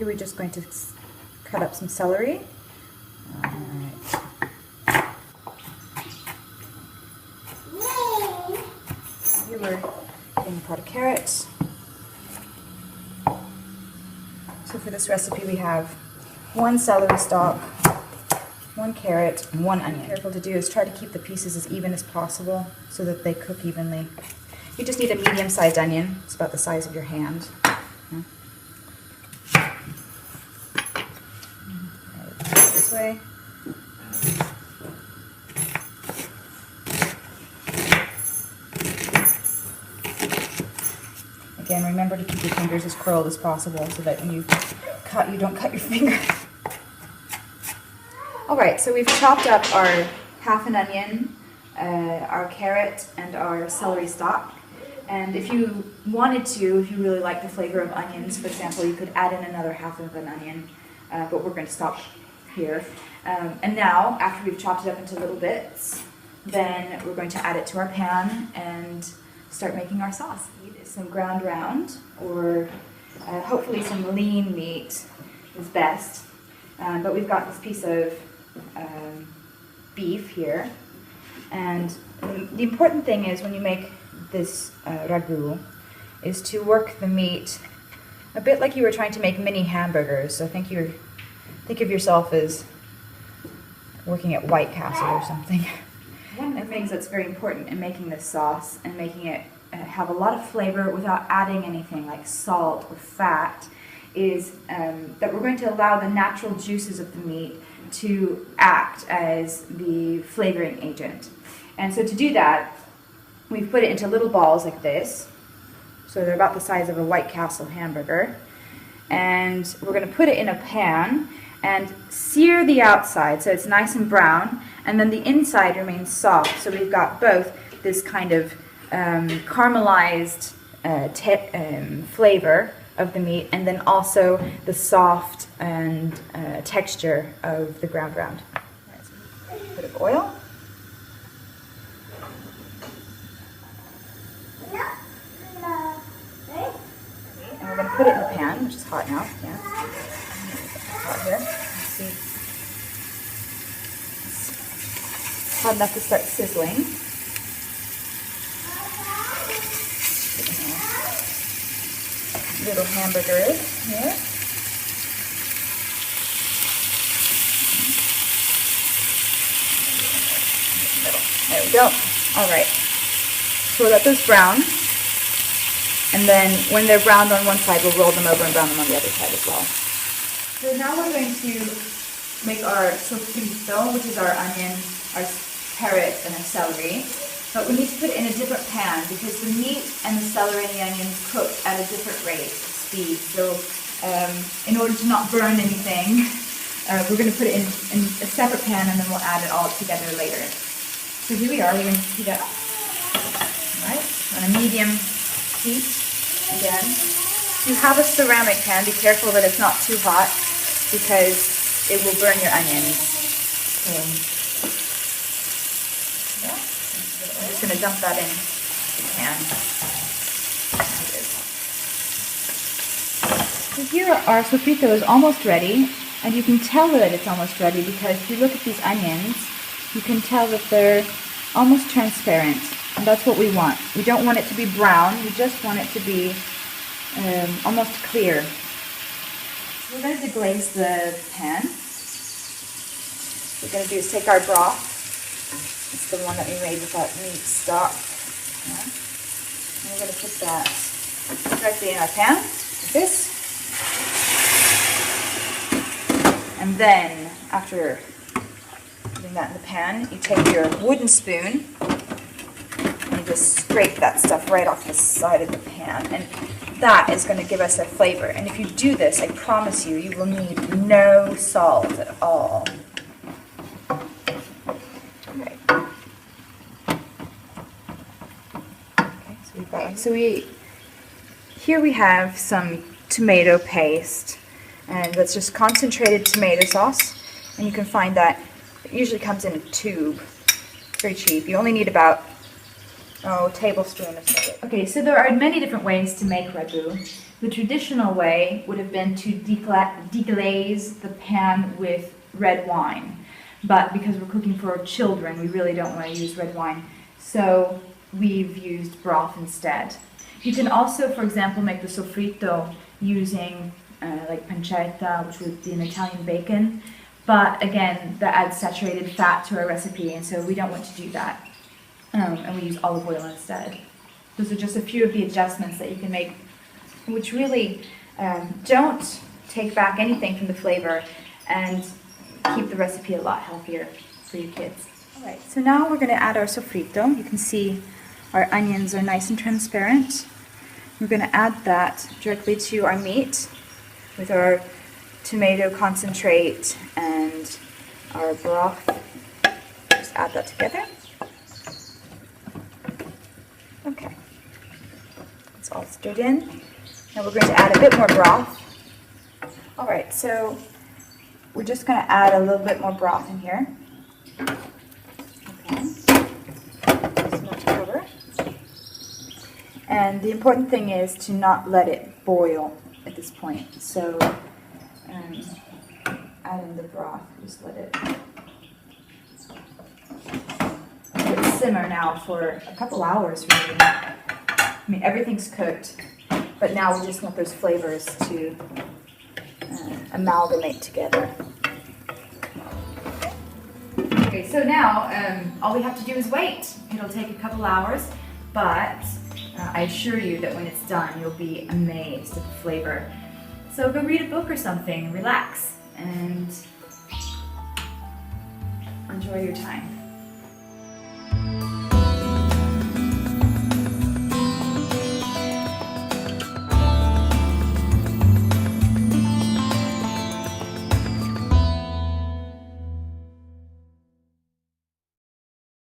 Here we're just going to cut up some celery. Here we're getting a pot of carrots. So for this recipe we have 1 celery stalk, 1 carrot, and 1 onion. Careful to do is try to keep the pieces as even as possible so that they cook evenly. You just need a medium-sized onion. It's about the size of your hand. This way. Again, remember to keep your fingers as curled as possible so that when you cut, you don't cut your finger. Alright, so we've chopped up our half an onion, our carrot, and our celery stalk. And if you wanted to, if you really like the flavor of onions, for example, you could add in another half of an onion, but we're going to stop here. And now, after we've chopped it up into little bits, then we're going to add it to our pan and start making our sauce. Some ground round, or hopefully some lean meat is best. But we've got this piece of beef here. And the important thing is when you make this ragu is to work the meat a bit like you were trying to make mini hamburgers. So think of yourself as working at White Castle or something. One of the things that's very important in making this sauce and making it have a lot of flavor without adding anything like salt or fat is that we're going to allow the natural juices of the meat to act as the flavoring agent. And so to do that, we've put it into little balls like this. So they're about the size of a White Castle hamburger. And we're going to put it in a pan and sear the outside so it's nice and brown, and then the inside remains soft. So we've got both this kind of caramelized flavor of the meat, and then also the soft and texture of the ground round. Right, so a bit of oil. And we're going to put it in the pan, which is hot now. Yeah. Hot here. Let's see. It's hot enough to start sizzling. Little hamburgers here. There we go. All right. So we'll let those brown. And then when they're browned on one side, we'll roll them over and brown them on the other side as well. So now we're going to make our sofrito, which is our onion, our carrot, and our celery. But we need to put it in a different pan because the meat and the celery and the onions cook at a different rate of speed. So in order to not burn anything, we're going to put it in a separate pan and then we'll add it all together later. So here we are. We're going to heat up. All right, on a medium heat again. If you have a ceramic pan, be careful that it's not too hot because it will burn your onions. So, yeah. I'm just going to dump that in the pan. So here our sofrito is almost ready, and you can tell that it's almost ready because if you look at these onions, you can tell that they're almost transparent. And that's what we want. We don't want it to be brown, we just want it to be almost clear. So we're going to deglaze the pan. What we're going to do is take our broth. It's the one that we made with that meat stock. Yeah. And we're going to put that directly in our pan, like this. And then, after putting that in the pan, you take your wooden spoon and just scrape that stuff right off the side of the pan. And that is going to give us a flavor. And if you do this, I promise you, you will need no salt at all. Okay. Okay, so here we have some tomato paste, and that's just concentrated tomato sauce. And you can find that it usually comes in a tube. It's very cheap. You only need about tablespoon of soda. Okay, so there are many different ways to make ragu. The traditional way would have been to deglaze the pan with red wine. But because we're cooking for children, we really don't want to use red wine. So we've used broth instead. You can also, for example, make the soffritto using like pancetta, which would be an Italian bacon. But again, that adds saturated fat to our recipe, and so we don't want to do that. And we use olive oil instead. Those are just a few of the adjustments that you can make, which really don't take back anything from the flavor and keep the recipe a lot healthier for your kids. All right, so now we're going to add our soffritto. You can see our onions are nice and transparent. We're going to add that directly to our meat with our tomato concentrate and our broth. Just add that together. Okay, it's all stirred in. Now we're going to add a bit more broth. All right, so we're just going to add a little bit more broth in here. Okay, just enough to cover. And the important thing is to not let it boil at this point. So add in the broth, just let it simmer now for a couple hours really. I mean, everything's cooked, but now we just want those flavors to amalgamate together. Okay, so now all we have to do is wait. It'll take a couple hours, but I assure you that when it's done, you'll be amazed at the flavor. So go read a book or something, relax, and enjoy your time.